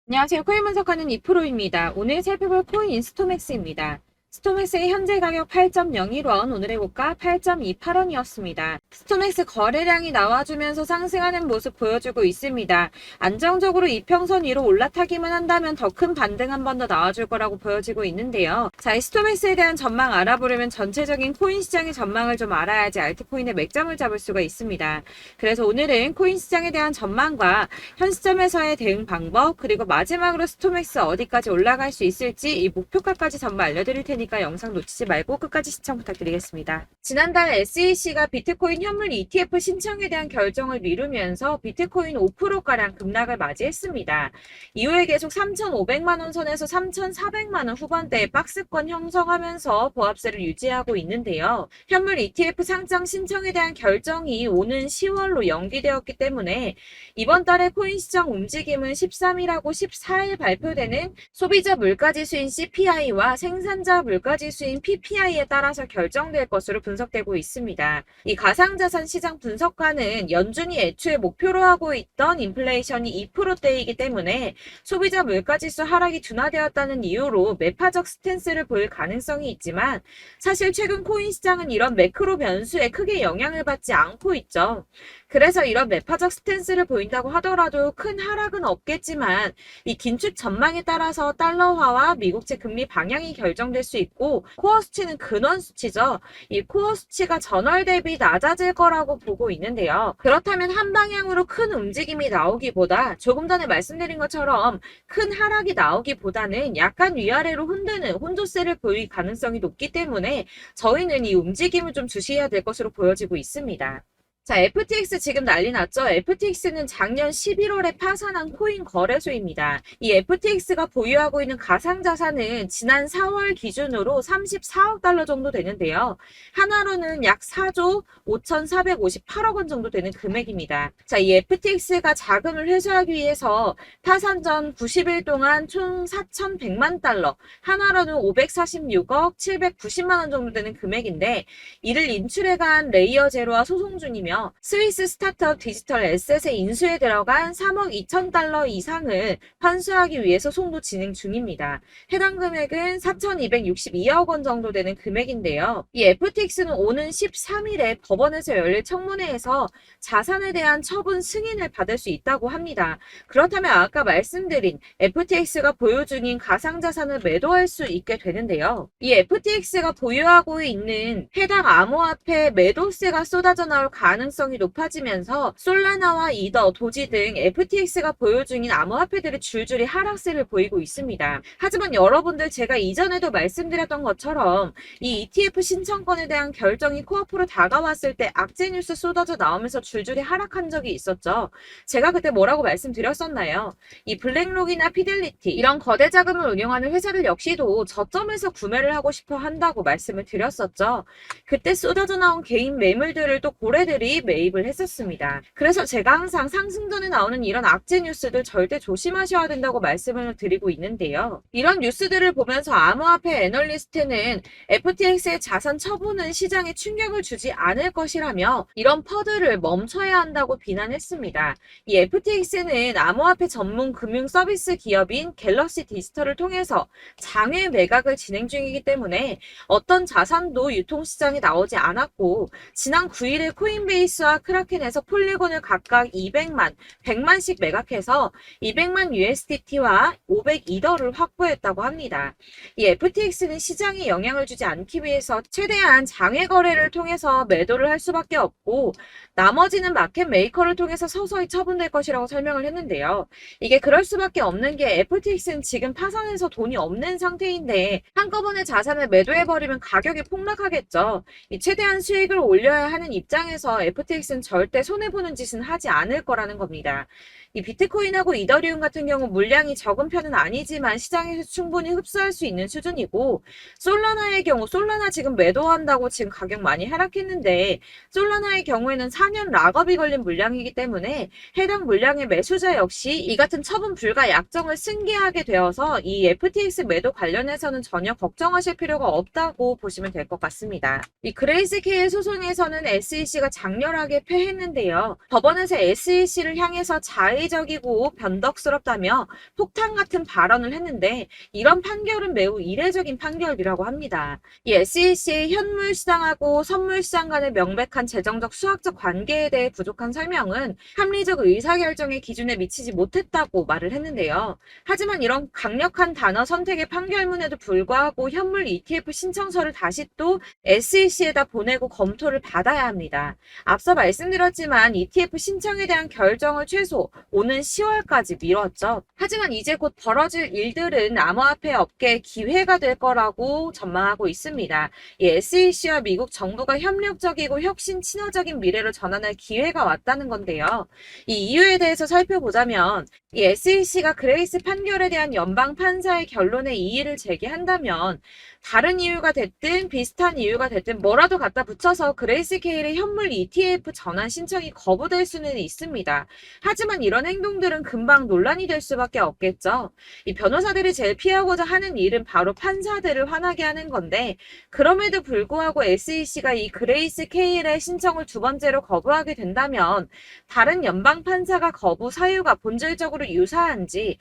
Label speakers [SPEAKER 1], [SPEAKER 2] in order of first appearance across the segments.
[SPEAKER 1] 안녕하세요. 코인 분석하는 이프로입니다. 오늘 살펴볼 코인 스토맥스입니다. 스토맥스의 현재 가격 8.01원, 오늘의 고가 8.28원이었습니다. 스토맥스 거래량이 나와주면서 상승하는 모습 보여주고 있습니다. 안정적으로 이평선 위로 올라타기만 한다면 더 큰 반등 한 번 더 나와줄 거라고 보여지고 있는데요. 자, 이 스토맥스에 대한 전망 알아보려면 전체적인 코인 시장의 전망을 좀 알아야지 알트코인의 맥점을 잡을 수가 있습니다. 그래서 오늘은 코인 시장에 대한 전망과 현 시점에서의 대응 방법, 그리고 마지막으로 스토맥스 어디까지 올라갈 수 있을지 이 목표가까지 전부 알려드릴 테니까 영상 놓치지 말고 끝까지 시청 부탁드리겠습니다. 지난달 SEC가 비트코인 현물 ETF 신청에 대한 결정을 미루면서 비트코인 5%가량 급락을 맞이했습니다. 이후에 계속 3,500만원 선에서 3,400만원 후반대의 박스권 형성하면서 보합세를 유지하고 있는데요. 현물 ETF 상장 신청에 대한 결정이 오는 10월로 연기되었기 때문에 이번 달에 코인 시장 움직임은 13일하고 14일 발표되는 소비자 물가지수인 CPI와 생산자 물가지수인 PPI에 따라서 결정될 것으로 분석되고 있습니다. 이 가상자산 시장 분석가는 연준이 애초에 목표로 하고 있던 인플레이션이 2%대이기 때문에 소비자 물가지수 하락이 둔화되었다는 이유로 매파적 스탠스를 보일 가능성이 있지만 사실 최근 코인 시장은 이런 매크로 변수에 크게 영향을 받지 않고 있죠. 그래서 이런 매파적 스탠스를 보인다고 하더라도 큰 하락은 없겠지만 이 긴축 전망에 따라서 달러화와 미국채 금리 방향이 결정될 수 있고 코어 수치는 근원 수치죠. 이 코어 수치가 전월 대비 낮아질 거라고 보고 있는데요. 그렇다면 한 방향으로 큰 움직임이 나오기보다 조금 전에 말씀드린 것처럼 큰 하락이 나오기보다는 약간 위아래로 흔드는 혼조세를 보일 가능성이 높기 때문에 저희는 이 움직임을 좀 주시해야 될 것으로 보여지고 있습니다. 자, FTX 지금 난리 났죠? FTX는 작년 11월에 파산한 코인 거래소입니다. 이 FTX가 보유하고 있는 가상자산은 지난 4월 기준으로 34억 달러 정도 되는데요. 하나로는 약 4조 5,458억 원 정도 되는 금액입니다. 자, 이 FTX가 자금을 회수하기 위해서 파산 전 90일 동안 총 4,100만 달러, 하나로는 546억 790만 원 정도 되는 금액인데 이를 인출해간 레이어 제로와 소송 중이며 스위스 스타트업 디지털 에셋의 인수에 들어간 3억 2천 달러 이상을 환수하기 위해서 소송도 진행 중입니다. 해당 금액은 4,262억 원 정도 되는 금액인데요. 이 FTX는 오는 13일에 법원에서 열릴 청문회에서 자산에 대한 처분 승인을 받을 수 있다고 합니다. 그렇다면 아까 말씀드린 FTX가 보유 중인 가상자산을 매도할 수 있게 되는데요. 이 FTX가 보유하고 있는 해당 암호화폐 매도세가 쏟아져 나올 가능성이 높아지면서 솔라나와 이더, 도지 등 FTX가 보유 중인 암호화폐들이 줄줄이 하락세를 보이고 있습니다. 하지만 여러분들 제가 이전에도 말씀드렸던 것처럼 이 ETF 신청권에 대한 결정이 코앞으로 다가왔을 때 악재 뉴스 쏟아져 나오면서 줄줄이 하락한 적이 있었죠. 제가 그때 뭐라고 말씀드렸었나요? 이 블랙록이나 피델리티 이런 거대 자금을 운영하는 회사들 역시도 저점에서 구매를 하고 싶어 한다고 말씀을 드렸었죠. 그때 쏟아져 나온 개인 매물들을 또 고래들이 매입을 했었습니다. 그래서 제가 항상 상승 전에 나오는 이런 악재 뉴스들 절대 조심하셔야 된다고 말씀을 드리고 있는데요. 이런 뉴스들을 보면서 암호화폐 애널리스트는 FTX의 자산 처분은 시장에 충격을 주지 않을 것이라며 이런 퍼드를 멈춰야 한다고 비난했습니다. 이 FTX는 암호화폐 전문 금융 서비스 기업인 갤럭시 디지털을 통해서 장외 매각을 진행 중이기 때문에 어떤 자산도 유통시장에 나오지 않았고 지난 9일에 코인베이스와 크라켄에서 폴리곤을 각각 200만, 100만씩 매각해서 200만 USDT와 500이더를 확보했다고 합니다. 이 FTX는 시장에 영향을 주지 않기 위해서 최대한 장외 거래를 통해서 매도를 할 수밖에 없고 나머지는 마켓 메이커를 통해서 서서히 처분될 것이라고 설명을 했는데요. 이게 그럴 수밖에 없는 게 FTX는 지금 파산해서 돈이 없는 상태인데 한꺼번에 자산을 매도해버리면 가격이 폭락하겠죠. 최대한 수익을 올려야 하는 입장에서 FTX는 절대 손해보는 짓은 하지 않을 거라는 겁니다. 이 비트코인하고 이더리움 같은 경우 물량이 적은 편은 아니지만 시장에서 충분히 흡수할 수 있는 수준이고 솔라나의 경우 솔라나 지금 매도한다고 지금 가격 많이 하락했는데 솔라나의 경우에는 4년 락업이 걸린 물량이기 때문에 해당 물량의 매수자 역시 이 같은 처분 불가 약정을 승계하게 되어서 이 FTX 매도 관련해서는 전혀 걱정하실 필요가 없다고 보시면 될 것 같습니다. 이 그레이스케일 소송에서는 SEC가 작년 강렬하게 패했는데요. 법원에서 SEC를 향해서 자의적이고 변덕스럽다며 폭탄 같은 발언을 했는데 이런 판결은 매우 이례적인 판결이라고 합니다. 이 SEC의 현물 시장하고 선물 시장 간의 명백한 재정적 수학적 관계에 대해 부족한 설명은 합리적 의사결정의 기준에 미치지 못했다고 말을 했는데요. 하지만 이런 강력한 단어 선택의 판결문에도 불구하고 현물 ETF 신청서를 다시 또 SEC에다 보내고 검토를 받아야 합니다. 앞서 말씀드렸지만 ETF 신청에 대한 결정을 최소 오는 10월까지 미뤘죠. 하지만 이제 곧 벌어질 일들은 암호화폐 업계의 기회가 될 거라고 전망하고 있습니다. 이 SEC와 미국 정부가 협력적이고 혁신 친화적인 미래로 전환할 기회가 왔다는 건데요. 이 이유에 대해서 살펴보자면 이 SEC가 그레이스 판결에 대한 연방 판사의 결론에 이의를 제기한다면 다른 이유가 됐든 비슷한 이유가 됐든 뭐라도 갖다 붙여서 그레이스 케일의 현물 ETF 전환 신청이 거부될 수는 있습니다. 하지만 이런 행동들은 금방 논란이 될 수밖에 없겠죠. 이 변호사들이 제일 피하고자 하는 일은 바로 판사들을 화나게 하는 건데 그럼에도 불구하고 SEC가 이 그레이스 케일의 신청을 두 번째로 거부하게 된다면 다른 연방 판사가 거부 사유가 본질적으로 유사한지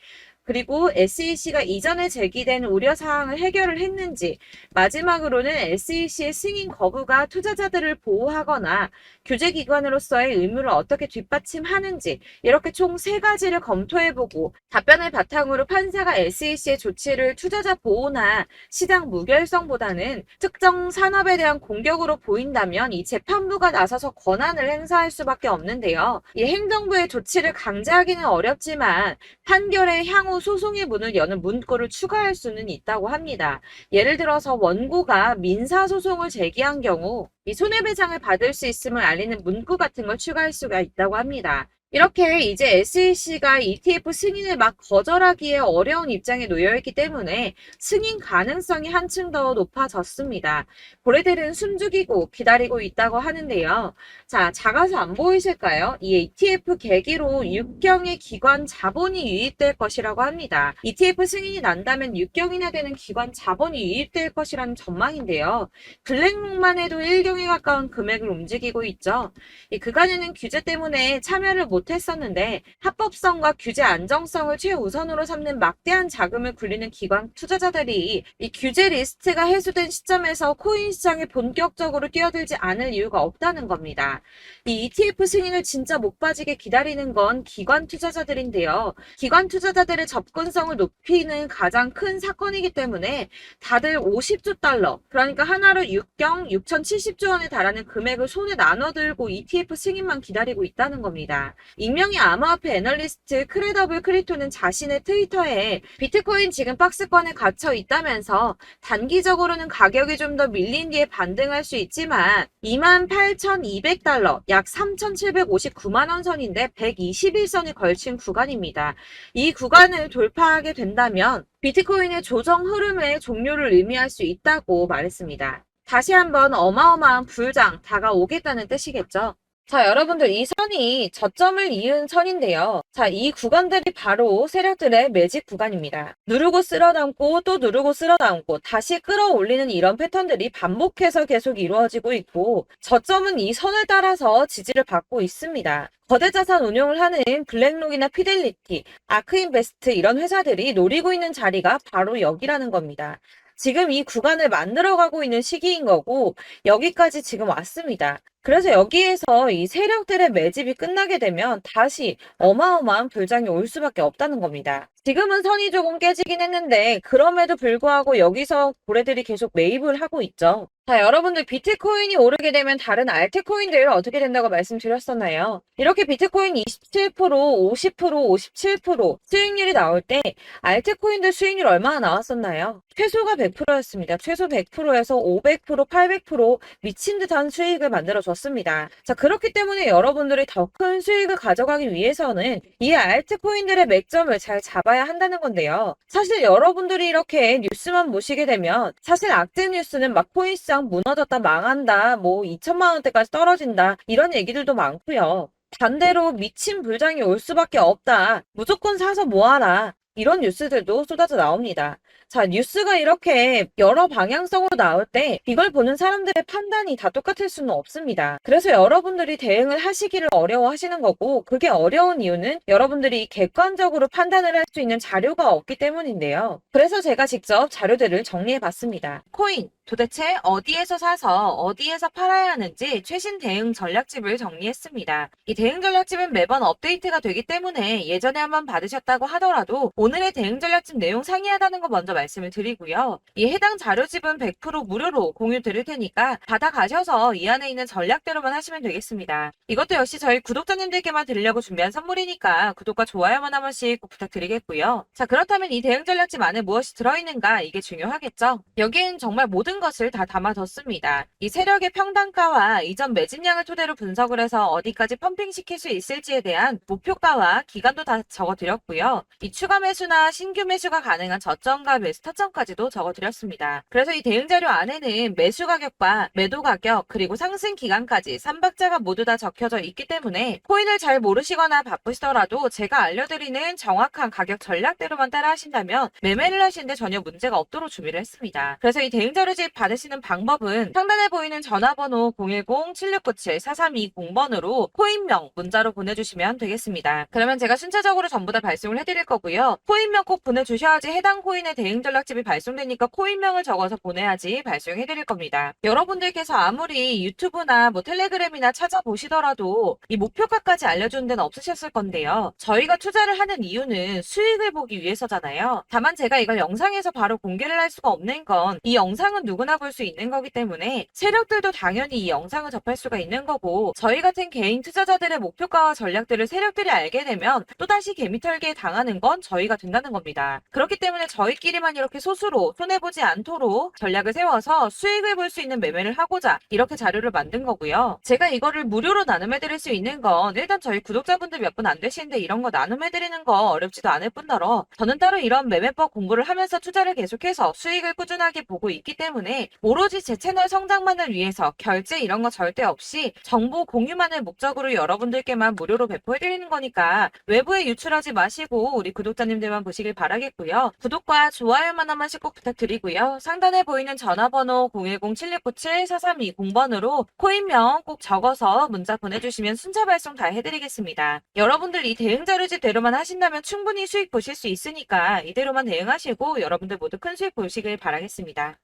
[SPEAKER 1] 그리고 SEC가 이전에 제기된 우려사항을 해결을 했는지 마지막으로는 SEC의 승인 거부가 투자자들을 보호하거나 규제기관으로서의 의무를 어떻게 뒷받침하는지 이렇게 총 3가지를 검토해보고 답변을 바탕으로 판사가 SEC의 조치를 투자자 보호나 시장 무결성보다는 특정 산업에 대한 공격으로 보인다면 이 재판부가 나서서 권한을 행사할 수밖에 없는데요. 이 행정부의 조치를 강제하기는 어렵지만 판결의 향후 소송의 문을 여는 문구를 추가할 수는 있다고 합니다. 예를 들어서 원고가 민사소송을 제기한 경우 이 손해배상을 받을 수 있음을 알리는 문구 같은 걸 추가할 수가 있다고 합니다. 이렇게 이제 SEC가 ETF 승인을 막 거절하기에 어려운 입장에 놓여있기 때문에 승인 가능성이 한층 더 높아졌습니다. 고래들은 숨죽이고 기다리고 있다고 하는데요. 자, 작아서 안 보이실까요? 이 ETF 계기로 6경의 기관 자본이 유입될 것이라고 합니다. ETF 승인이 난다면 6경이나 되는 기관 자본이 유입될 것이라는 전망인데요. 블랙록만 해도 1경에 가까운 금액을 움직이고 있죠. 이 그간에는 규제 때문에 참여를 못했었는데 합법성과 규제 안정성을 최우선으로 삼는 막대한 자금을 굴리는 기관 투자자들이 이 규제 리스트가 해소된 시점에서 코인 시장에 본격적으로 뛰어들지 않을 이유가 없다는 겁니다. 이 ETF 승인을 진짜 목 빠지게 기다리는 건 기관 투자자들인데요. 기관 투자자들의 접근성을 높이는 가장 큰 사건이기 때문에 다들 50조 달러, 그러니까 하나로 6경 6,070조 원에 달하는 금액을 손에 나눠들고 ETF 승인만 기다리고 있다는 겁니다. 익명의 암호화폐 애널리스트 크레더블 크리토는 자신의 트위터에 비트코인 지금 박스권에 갇혀 있다면서 단기적으로는 가격이 좀 더 밀린 뒤에 반등할 수 있지만 28,200달러, 약 3,759만 원 선인데 121선이 걸친 구간입니다. 이 구간을 돌파하게 된다면 비트코인의 조정 흐름의 종료를 의미할 수 있다고 말했습니다. 다시 한번 어마어마한 불장 다가오겠다는 뜻이겠죠. 자, 여러분들 이 선이 저점을 이은 선인데요. 자, 이 구간들이 바로 세력들의 매직 구간입니다. 누르고 쓸어담고 또 누르고 쓸어담고 다시 끌어올리는 이런 패턴들이 반복해서 계속 이루어지고 있고 저점은 이 선을 따라서 지지를 받고 있습니다. 거대 자산 운용을 하는 블랙록이나 피델리티, 아크인베스트 이런 회사들이 노리고 있는 자리가 바로 여기라는 겁니다. 지금 이 구간을 만들어가고 있는 시기인 거고 여기까지 지금 왔습니다. 그래서 여기에서 이 세력들의 매집이 끝나게 되면 다시 어마어마한 불장이 올 수밖에 없다는 겁니다. 지금은 선이 조금 깨지긴 했는데 그럼에도 불구하고 여기서 고래들이 계속 매입을 하고 있죠. 자, 여러분들 비트코인이 오르게 되면 다른 알트코인들 어떻게 된다고 말씀드렸었나요? 이렇게 비트코인 27%, 50%, 57% 수익률이 나올 때 알트코인들 수익률 얼마나 나왔었나요? 최소가 100%였습니다. 최소 100%에서 500%, 800% 미친 듯한 수익을 만들어줬습니다. 자, 그렇기 때문에 여러분들이 더 큰 수익을 가져가기 위해서는 이 알트코인들의 맥점을 잘 잡아야 한다는 건데요. 사실 여러분들이 이렇게 뉴스만 보시게 되면 사실 악재 뉴스는 막 코인 시장 무너졌다, 망한다, 뭐 2천만 원대까지 떨어진다 이런 얘기들도 많고요. 반대로 미친 불장이 올 수밖에 없다. 무조건 사서 모아라. 이런 뉴스들도 쏟아져 나옵니다. 자, 뉴스가 이렇게 여러 방향성으로 나올 때 이걸 보는 사람들의 판단이 다 똑같을 수는 없습니다. 그래서 여러분들이 대응을 하시기를 어려워하시는 거고, 그게 어려운 이유는 여러분들이 객관적으로 판단을 할 수 있는 자료가 없기 때문인데요. 그래서 제가 직접 자료들을 정리해 봤습니다. 코인, 도대체 어디에서 사서 어디에서 팔아야 하는지 최신 대응 전략집을 정리했습니다. 이 대응 전략집은 매번 업데이트가 되기 때문에 예전에 한번 받으셨다고 하더라도 오늘의 대응 전략집 내용 상이하다는 거 먼저 말씀을 드리고요. 이 해당 자료집은 100% 무료로 공유 드릴 테니까 받아가셔서 이 안에 있는 전략대로만 하시면 되겠습니다. 이것도 역시 저희 구독자님들께만 드리려고 준비한 선물이니까 구독과 좋아요만 한 번씩 꼭 부탁드리겠고요. 자, 그렇다면 이 대응 전략집 안에 무엇이 들어있는가, 이게 중요하겠죠? 여기엔 정말 모든 것을 다 담아뒀습니다. 이 세력의 평단가와 이전 매집량을 토대로 분석을 해서 어디까지 펌핑시킬 수 있을지에 대한 목표가와 기간도 다 적어드렸고요. 이 추가 매수나 신규 매수가 가능한 저점과 매수 타점까지도 적어드렸습니다. 그래서 이 대응 자료 안에는 매수 가격과 매도 가격, 그리고 상승 기간까지 3박자가 모두 다 적혀져 있기 때문에 코인을 잘 모르시거나 바쁘시더라도 제가 알려드리는 정확한 가격 전략대로만 따라 하신다면 매매를 하시는데 전혀 문제가 없도록 준비를 했습니다. 그래서 이 대응 자료집 받으시는 방법은 상단에 보이는 전화번호 010-7697-4320번으로 코인명 문자로 보내주시면 되겠습니다. 그러면 제가 순차적으로 전부 다 발송을 해드릴 거고요. 코인명 꼭 보내주셔야지 해당 코인의 대응 전략집이 발송되니까 코인명을 적어서 보내야지 발송해드릴 겁니다. 여러분들께서 아무리 유튜브나 텔레그램이나 찾아보시더라도 이 목표가까지 알려주는 데는 없으셨을 건데요. 저희가 투자를 하는 이유는 수익을 보기 위해서잖아요. 다만 제가 이걸 영상에서 바로 공개를 할 수가 없는 건 이 영상은 누구나 볼 수 있는 거기 때문에 세력들도 당연히 이 영상을 접할 수가 있는 거고, 저희 같은 개인 투자자들의 목표가와 전략들을 세력들이 알게 되면 또다시 개미털기에 당하는 건 저희가 된다는 겁니다. 그렇기 때문에 저희끼리만 이렇게 소수로 손해보지 않도록 전략을 세워서 수익을 볼 수 있는 매매를 하고자 이렇게 자료를 만든 거고요. 제가 이거를 무료로 나눔해드릴 수 있는 건 일단 저희 구독자분들 몇 분 안 되시는데 이런 거 나눔해드리는 거 어렵지도 않을 뿐더러 저는 따로 이런 매매법 공부를 하면서 투자를 계속해서 수익을 꾸준하게 보고 있기 때문에 오로지 제 채널 성장만을 위해서 결제 이런 거 절대 없이 정보 공유만을 목적으로 여러분들께만 무료로 배포해드리는 거니까 외부에 유출하지 마시고 우리 구독자님들만 보시길 바라겠고요. 구독과 좋아요만 한 번씩 꼭 부탁드리고요. 상단에 보이는 전화번호 010-7697-4320번으로 코인명 꼭 적어서 문자 보내주시면 순차 발송 다 해드리겠습니다. 여러분들 이 대응 자료집대로만 하신다면 충분히 수익 보실 수 있으니까 이대로만 대응하시고 여러분들 모두 큰 수익 보시길 바라겠습니다.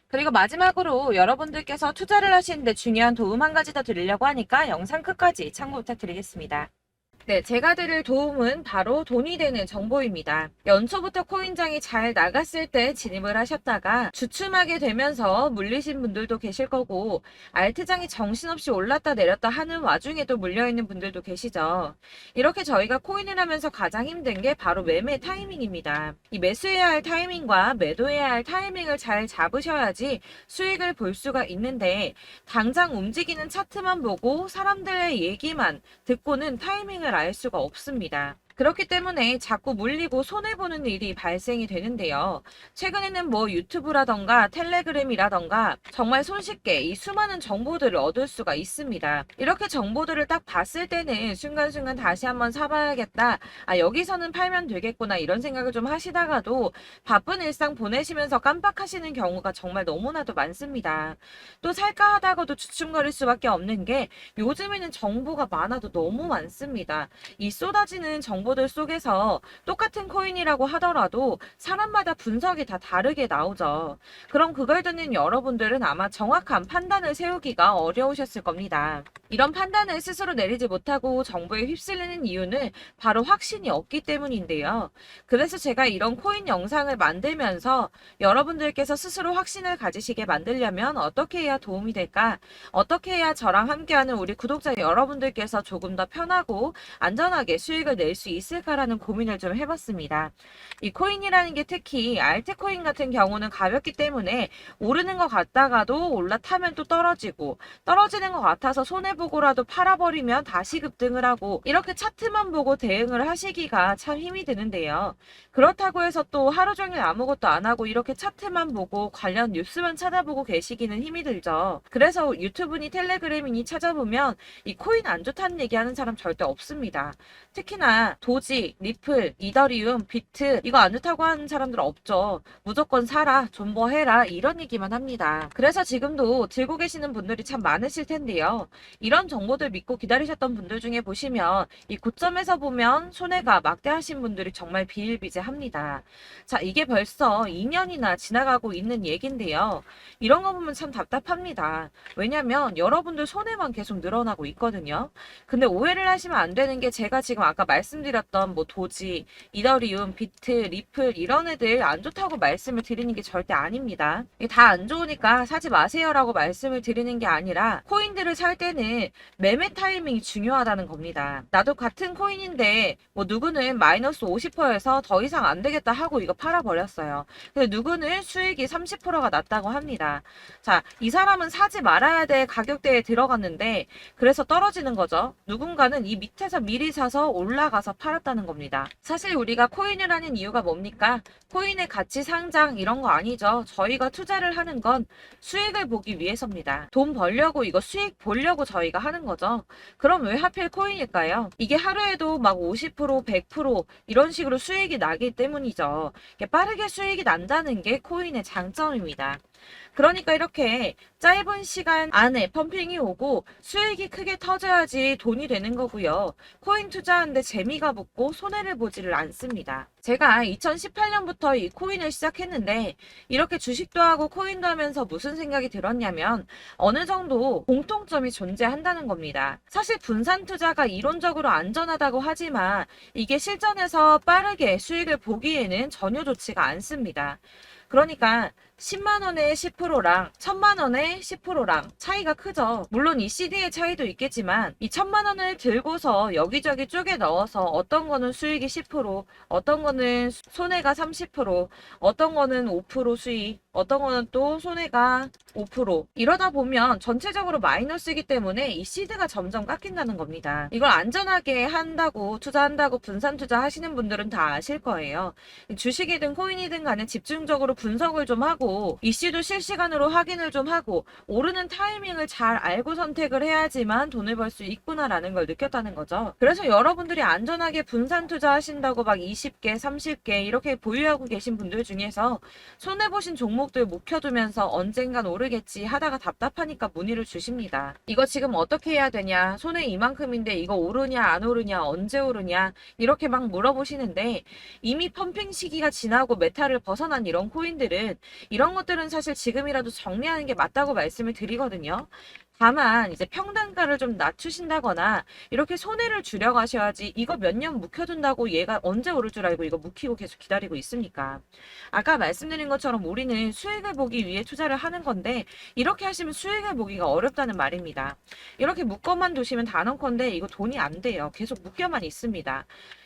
[SPEAKER 1] 그리고 마지막으로 여러분들께서 투자를 하시는데 중요한 도움 한 가지 더 드리려고 하니까 영상 끝까지 참고 부탁드리겠습니다. 네, 제가 드릴 도움은 바로 돈이 되는 정보입니다. 연초부터 코인장이 잘 나갔을 때 진입을 하셨다가 주춤하게 되면서 물리신 분들도 계실 거고, 알트장이 정신없이 올랐다 내렸다 하는 와중에도 물려있는 분들도 계시죠. 이렇게 저희가 코인을 하면서 가장 힘든 게 바로 매매 타이밍입니다. 이 매수해야 할 타이밍과 매도해야 할 타이밍을 잘 잡으셔야지 수익을 볼 수가 있는데, 당장 움직이는 차트만 보고 사람들의 얘기만 듣고는 타이밍을 알 수가 없습니다. 그렇기 때문에 자꾸 물리고 손해보는 일이 발생이 되는데요. 최근에는 유튜브라던가 텔레그램이라던가 정말 손쉽게 이 수많은 정보들을 얻을 수가 있습니다. 이렇게 정보들을 딱 봤을 때는 순간순간 다시 한번 사봐야겠다. 여기서는 팔면 되겠구나 이런 생각을 좀 하시다가도 바쁜 일상 보내시면서 깜빡하시는 경우가 정말 너무나도 많습니다. 또 살까 하다가도 주춤거릴 수밖에 없는 게 요즘에는 정보가 많아도 너무 많습니다. 이 쏟아지는 정보들 속에서 똑같은 코인이라고 하더라도 사람마다 분석이 다 다르게 나오죠. 그럼 그걸 듣는 여러분들은 아마 정확한 판단을 세우기가 어려우셨을 겁니다. 이런 판단을 스스로 내리지 못하고 정보에 휩쓸리는 이유는 바로 확신이 없기 때문인데요. 그래서 제가 이런 코인 영상을 만들면서 여러분들께서 스스로 확신을 가지시게 만들려면 어떻게 해야 도움이 될까? 어떻게 해야 저랑 함께하는 우리 구독자 여러분들께서 조금 더 편하고 안전하게 수익을 낼 수 있을까라는 고민을 좀 해봤습니다. 이 코인이라는 게 특히 알트코인 같은 경우는 가볍기 때문에 오르는 것 같다가도 올라타면 또 떨어지고, 떨어지는 것 같아서 손해보고라도 팔아버리면 다시 급등을 하고, 이렇게 차트만 보고 대응을 하시기가 참 힘이 드는데요. 그렇다고 해서 또 하루 종일 아무것도 안 하고 이렇게 차트만 보고 관련 뉴스만 찾아보고 계시기는 힘이 들죠. 그래서 유튜브니 텔레그램이니 찾아보면 이 코인 안 좋다는 얘기하는 사람 절대 없습니다. 특히나 도지, 리플, 이더리움, 비트 이거 안 좋다고 하는 사람들 없죠. 무조건 사라, 존버해라 이런 얘기만 합니다. 그래서 지금도 들고 계시는 분들이 참 많으실 텐데요. 이런 정보들 믿고 기다리셨던 분들 중에 보시면 이 고점에서 보면 손해가 막대하신 분들이 정말 비일비재합니다. 자, 이게 벌써 2년이나 지나가고 있는 얘긴데요. 이런 거 보면 참 답답합니다. 왜냐면 여러분들 손해만 계속 늘어나고 있거든요. 근데 오해를 하시면 안 되는 게 제가 지금 아까 말씀드렸던 뭐 도지, 이더리움, 비트, 리플 이런 애들 안 좋다고 말씀을 드리는 게 절대 아닙니다. 이게 다 안 좋으니까 사지 마세요라고 말씀을 드리는 게 아니라 코인들을 살 때는 매매 타이밍이 중요하다는 겁니다. 나도 같은 코인인데 뭐 누구는 마이너스 50%에서 더 이상 안 되겠다 하고 이거 팔아버렸어요. 근데 누구는 수익이 30%가 났다고 합니다. 자, 이 사람은 사지 말아야 될 가격대에 들어갔는데 그래서 떨어지는 거죠. 누군가는 이 밑에서 미리 사서 올라가서 팔았다는 겁니다. 사실 우리가 코인을 하는 이유가 뭡니까? 코인의 가치 상장 이런 거 아니죠. 저희가 투자를 하는 건 수익을 보기 위해서입니다. 돈 벌려고 이거 수익 보려고 저희가 하는 거죠. 그럼 왜 하필 코인일까요? 이게 하루에도 막 50%, 100% 이런 식으로 수익이 나기 때문이죠. 빠르게 수익이 난다는 게 코인의 장점입니다. 그러니까 이렇게 짧은 시간 안에 펌핑이 오고 수익이 크게 터져야지 돈이 되는 거고요. 코인 투자하는데 재미가 붙고 손해를 보지를 않습니다. 제가 2018년부터 이 코인을 시작했는데 이렇게 주식도 하고 코인도 하면서 무슨 생각이 들었냐면 어느 정도 공통점이 존재한다는 겁니다. 사실 분산 투자가 이론적으로 안전하다고 하지만 이게 실전에서 빠르게 수익을 보기에는 전혀 좋지가 않습니다. 그러니까 10만 원에 10%랑 1000만 원에 10%랑 차이가 크죠. 물론 이 CD의 차이도 있겠지만 이 1000만 원을 들고서 여기저기 쪼개 넣어서 어떤 거는 수익이 10%, 어떤 거는 손해가 30%, 어떤 거는 5% 수익, 어떤 거는 또 손해가 5%. 이러다 보면 전체적으로 마이너스이기 때문에 이 시드가 점점 깎인다는 겁니다. 이걸 안전하게 한다고 투자한다고 분산 투자 하시는 분들은 다 아실 거예요. 주식이든 코인이든 간에 집중적으로 분석을 좀 하고 이슈도 실시간으로 확인을 좀 하고 오르는 타이밍을 잘 알고 선택을 해야지만 돈을 벌 수 있구나라는 걸 느꼈다는 거죠. 그래서 여러분들이 안전하게 분산 투자하신다고 막 20개, 30개 이렇게 보유하고 계신 분들 중에서 손해보신 종목들 묵혀두면서 언젠간 오르겠지 하다가 답답하니까 문의를 주십니다. 이거 지금 어떻게 해야 되냐? 손해 이만큼인데 이거 오르냐 안 오르냐 언제 오르냐 이렇게 막 물어보시는데 이미 펌핑 시기가 지나고 메타를 벗어난 이런 코인들은 이런 것들은 사실 지금이라도 정리하는 게 맞다고 말씀을 드리거든요. 다만 이제 평단가를 좀 낮추신다거나 이렇게 손해를 줄여가셔야지 이거 몇 년 묵혀둔다고 얘가 언제 오를 줄 알고 이거 묵히고 계속 기다리고 있습니까? 아까 말씀드린 것처럼 우리는 수익을 보기 위해 투자를 하는 건데 이렇게 하시면 수익을 보기가 어렵다는 말입니다. 이렇게 묶어만 두시면 단언컨대 이거 돈이 안 돼요. 계속 묶여만 있습니다.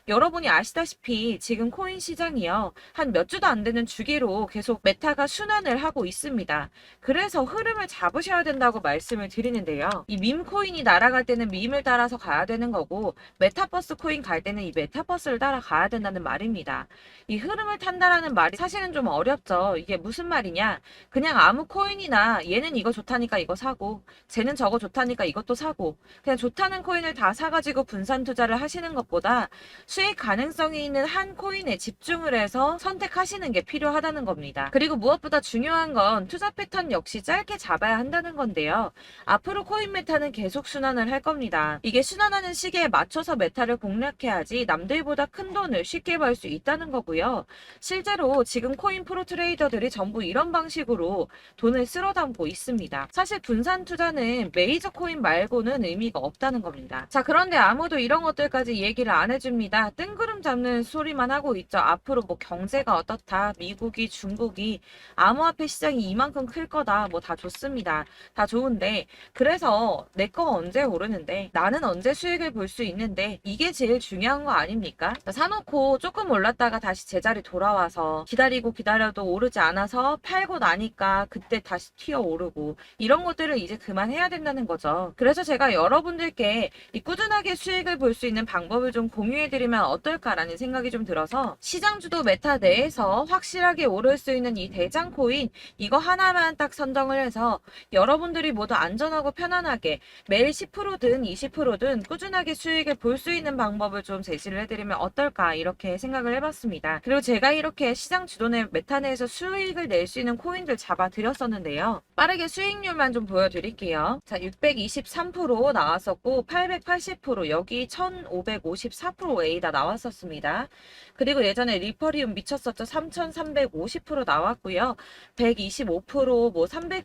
[SPEAKER 1] 여러분이 아시다시피 지금 코인 시장이요. 한 몇 주도 안 되는 주기로 계속 메타가 순환을 하고 있습니다. 그래서 흐름을 잡으셔야 된다고 말씀을 드리는데요. 이 밈 코인이 날아갈 때는 밈을 따라서 가야 되는 거고 메타버스 코인 갈 때는 이 메타버스를 따라가야 된다는 말입니다. 이 흐름을 탄다라는 말이 사실은 좀 어렵죠. 이게 무슨 말이냐? 그냥 아무 코인이나 얘는 이거 좋다니까 이거 사고 쟤는 저거 좋다니까 이것도 사고 그냥 좋다는 코인을 다 사가지고 분산 투자를 하시는 것보다 수익 가능성이 있는 한 코인에 집중을 해서 선택하시는 게 필요하다는 겁니다. 그리고 무엇보다 중요한 건 투자 패턴 역시 짧게 잡아야 한다는 건데요. 앞으로 코인 메타는 계속 순환을 할 겁니다. 이게 순환하는 시기에 맞춰서 메타를 공략해야지 남들보다 큰 돈을 쉽게 벌 수 있다는 거고요. 실제로 지금 코인 프로 트레이더들이 전부 이런 방식으로 돈을 쓸어 담고 있습니다. 사실 분산 투자는 메이저 코인 말고는 의미가 없다는 겁니다. 자, 그런데 아무도 이런 것들까지 얘기를 안 해줍니다. 뜬구름 잡는 소리만 하고 있죠. 앞으로 뭐 경제가 어떻다, 미국이, 중국이, 암호화폐 시장이 이만큼 클 거다, 뭐 다 좋습니다. 다 좋은데 그래서 내 거 언제 오르는데 나는 언제 수익을 볼 수 있는데 이게 제일 중요한 거 아닙니까? 사놓고 조금 올랐다가 다시 제자리 돌아와서 기다리고 기다려도 오르지 않아서 팔고 나니까 그때 다시 튀어 오르고 이런 것들을 이제 그만해야 된다는 거죠. 그래서 제가 여러분들께 이 꾸준하게 수익을 볼 수 있는 방법을 좀 공유해드리면 보여드리면 어떨까라는 생각이 좀 들어서 시장주도 메타 내에서 확실하게 오를 수 있는 이 대장 코인 이거 하나만 딱 선정을 해서 여러분들이 모두 안전하고 편안하게 매일 10%든 20%든 꾸준하게 수익을 볼 수 있는 방법을 좀 제시를 해드리면 어떨까 이렇게 생각을 해봤습니다. 그리고 제가 이렇게 시장 주도내 메타 내에서 수익을 낼 수 있는 코인들 잡아드렸었는데요. 빠르게 수익률만 좀 보여드릴게요. 자, 623% 나왔었고 880% 여기 1554% 다 나왔었습니다. 그리고 예전에 리퍼리움 미쳤었죠. 3350% 나왔고요. 125%, 뭐 300%,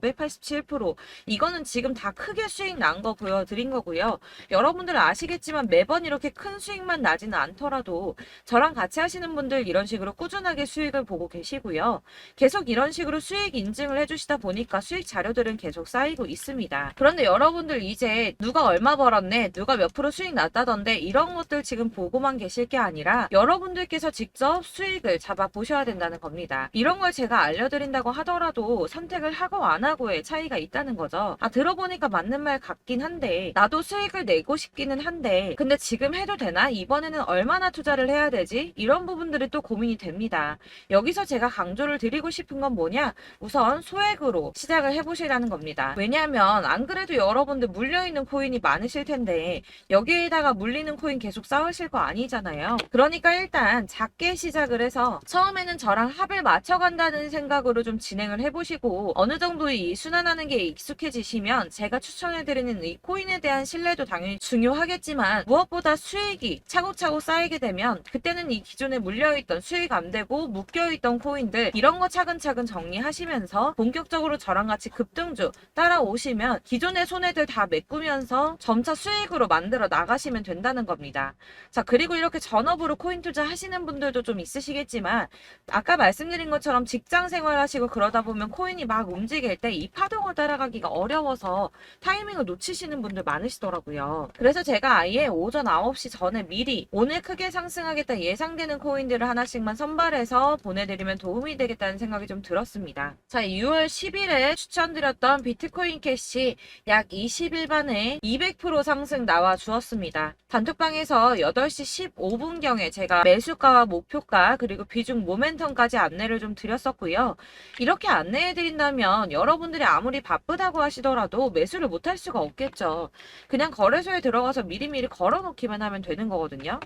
[SPEAKER 1] 587% 이거는 지금 다 크게 수익 난 거 보여드린 거고요. 여러분들 아시겠지만 매번 이렇게 큰 수익만 나지는 않더라도 저랑 같이 하시는 분들 이런 식으로 꾸준하게 수익을 보고 계시고요. 계속 이런 식으로 수익 인증을 해주시다 보니까 수익 자료들은 계속 쌓이고 있습니다. 그런데 여러분들 이제 누가 얼마 벌었네, 누가 몇 프로 수익 났다던데 이런 것들 지금 보고만 계실 게 아니라 여러분들께서 직접 수익을 잡아 보셔야 된다는 겁니다. 이런 걸 제가 알려드린다고 하더라도 선택을 하고 안 하고의 차이가 있다는 거죠. 들어보니까 맞는 말 같긴 한데 나도 수익을 내고 싶기는 한데 근데 지금 해도 되나? 이번에는 얼마나 투자를 해야 되지? 이런 부분들이 또 고민이 됩니다. 여기서 제가 강조를 드리고 싶은 건 뭐냐? 우선 소액으로 시작을 해보시라는 겁니다. 왜냐하면 안 그래도 여러분들 물려있는 코인이 많으실 텐데 여기에다가 물리는 코인 계속 쌓으실 거 아니잖아요. 그러니까 일단 작게 시작을 해서 처음에는 저랑 합을 맞춰간다는 생각으로 좀 진행을 해보시고 어느 정도 이 순환하는 게 익숙해지시면 제가 추천해드리는 이 코인에 대한 신뢰도 당연히 중요하겠지만 무엇보다 수익이 차곡차곡 쌓이게 되면 그때는 이 기존에 물려있던 수익 안 되고 묶여있던 코인들 이런 거 차근차근 정리하시면서 본격적으로 저랑 같이 급등주 따라오시면 기존의 손해들 다 메꾸면서 점차 수익으로 만들어 나가시면 된다는 겁니다. 자, 그리고 이렇게 전업으로 코인 투자 하시는 분들도 좀 있으시겠지만 아까 말씀드린 것처럼 직장 생활 하시고 그러다 보면 코인이 막 움직일 때 이 파동을 따라가기가 어려워서 타이밍을 놓치시는 분들 많으시더라고요. 그래서 제가 아예 오전 9시 전에 미리 오늘 크게 상승하겠다 예상되는 코인들을 하나씩만 선발해서 보내드리면 도움이 되겠다는 생각이 좀 들었습니다. 자, 6월 10일에 추천드렸던 비트코인 캐시 약 20일 만에 200% 상승 나와 주었습니다. 단톡방에서 8시 15분경에 제가 매수가와 목표가 그리고 비중 모멘텀까지 안내를 좀 드렸었고요. 이렇게 안내해드린다면 여러분들이 아무리 바쁘다고 하시더라도 매수를 못할 수가 없겠죠. 그냥 거래소에 들어가서 미리미리 걸어놓기만 하면 되는 거거든요.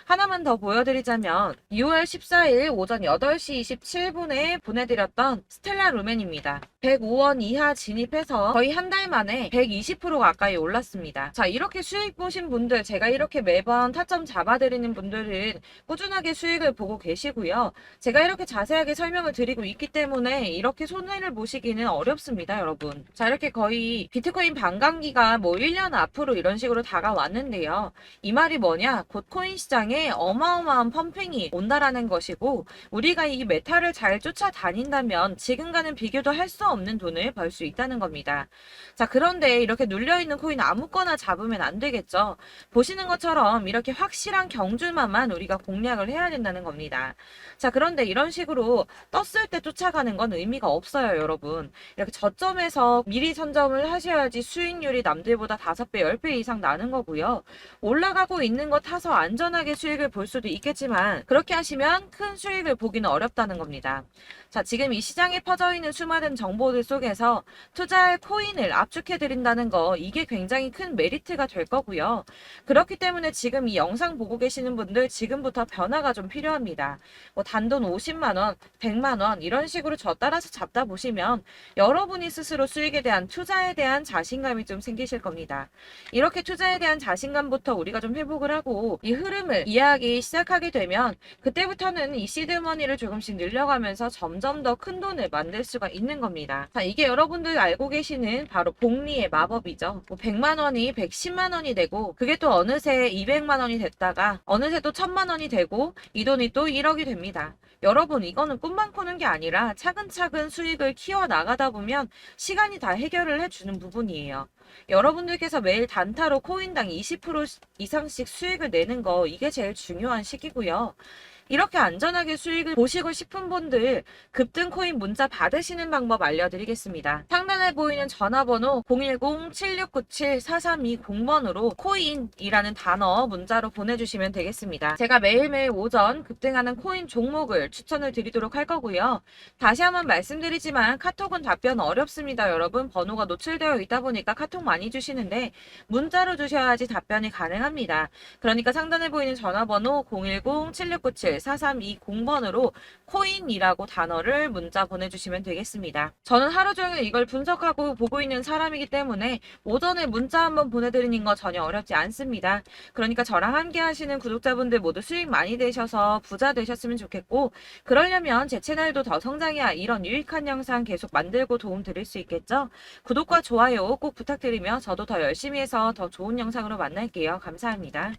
[SPEAKER 1] 하나만 더 보여드리자면 6월 14일 오전 8시 27분에 보내드렸던 스텔라 루멘입니다. 105원 이하 진입해서 거의 한 달 만에 120% 가까이 올랐습니다. 자, 이렇게 수익 보신 분들 제가 이렇게 매번 타점 잡아드리는 분들은 꾸준하게 수익을 보고 계시고요. 제가 이렇게 자세하게 설명을 드리고 있기 때문에 이렇게 손해를 보시기는 어렵습니다, 여러분. 자, 이렇게 거의 비트코인 반감기가 뭐 1년 앞으로 이런 식으로 다가왔는데요. 이 말이 뭐냐? 곧 코인 시장에 어마어마한 펌핑이 온다라는 것이고 우리가 이 메타를 잘 쫓아다닌다면 지금과는 비교도 할 수 없는 돈을 벌 수 있다는 겁니다. 자, 그런데 이렇게 눌려있는 코인 아무거나 잡으면 안 되겠죠. 보시는 것처럼 이렇게 확실한 경주만만 우리가 공략을 해야 된다는 겁니다. 자, 그런데 이런 식으로 떴을 때 쫓아가는 건 의미가 없어요, 여러분. 이렇게 저점에서 미리 선점을 하셔야지 수익률이 남들보다 5배, 10배 이상 나는 거고요. 올라가고 있는 거 타서 안전하게 수익을 볼 수도 있겠지만 그렇게 하시면 큰 수익을 보기는 어렵다는 겁니다. 자, 지금 이 시장에 퍼져 있는 수많은 정보들 속에서 투자할 코인을 압축해드린다는 거 이게 굉장히 큰 메리트가 될 거고요. 그렇기 때문에 지금 이 영상 보고 계시는 분들 지금부터 변화가 좀 필요합니다. 뭐 단돈 50만원, 100만원 이런 식으로 저 따라서 잡다 보시면 여러분이 스스로 수익에 대한 투자에 대한 자신감이 좀 생기실 겁니다. 이렇게 투자에 대한 자신감부터 우리가 좀 회복을 하고 이 흐름을 이해하기 시작하게 되면 그때부터는 이 시드머니를 조금씩 늘려가면서 점점 더 큰 돈을 만들 수가 있는 겁니다. 자, 이게 여러분들 알고 계시는 바로 복리의 마법이죠. 뭐 100만원이 110만원이 되고 그게 또 어느새 200만원이 됐다가 어느새 또 1000만원이 되고 이 돈이 또 1억이 됩니다. 여러분 이거는 꿈만 꾸는 게 아니라 차근차근 수익을 키워 나가다 보면 시간이 다 해결을 해주는 부분이에요. 여러분들께서 매일 단타로 코인당 20% 이상씩 수익을 내는 거 이게 제일 중요한 시기고요. 이렇게 안전하게 수익을 보시고 싶은 분들 급등 코인 문자 받으시는 방법 알려드리겠습니다. 상단에 보이는 전화번호 010-7697-4320번으로 코인이라는 단어 문자로 보내주시면 되겠습니다. 제가 매일매일 오전 급등하는 코인 종목을 추천을 드리도록 할 거고요. 다시 한번 말씀드리지만 카톡은 답변 어렵습니다. 여러분 번호가 노출되어 있다 보니까 카톡 많이 주시는데 문자로 주셔야지 답변이 가능합니다. 그러니까 상단에 보이는 전화번호 010-7697-4320번으로 코인이라고 단어를 문자 보내주시면 되겠습니다. 저는 하루 종일 이걸 분석하고 보고 있는 사람이기 때문에 오전에 문자 한번 보내드리는 거 전혀 어렵지 않습니다. 그러니까 저랑 함께 하시는 구독자분들 모두 수익 많이 되셔서 부자 되셨으면 좋겠고, 그러려면 제 채널도 더 성장해야 이런 유익한 영상 계속 만들고 도움 드릴 수 있겠죠? 구독과 좋아요 꼭 부탁드리며 저도 더 열심히 해서 더 좋은 영상으로 만날게요. 감사합니다.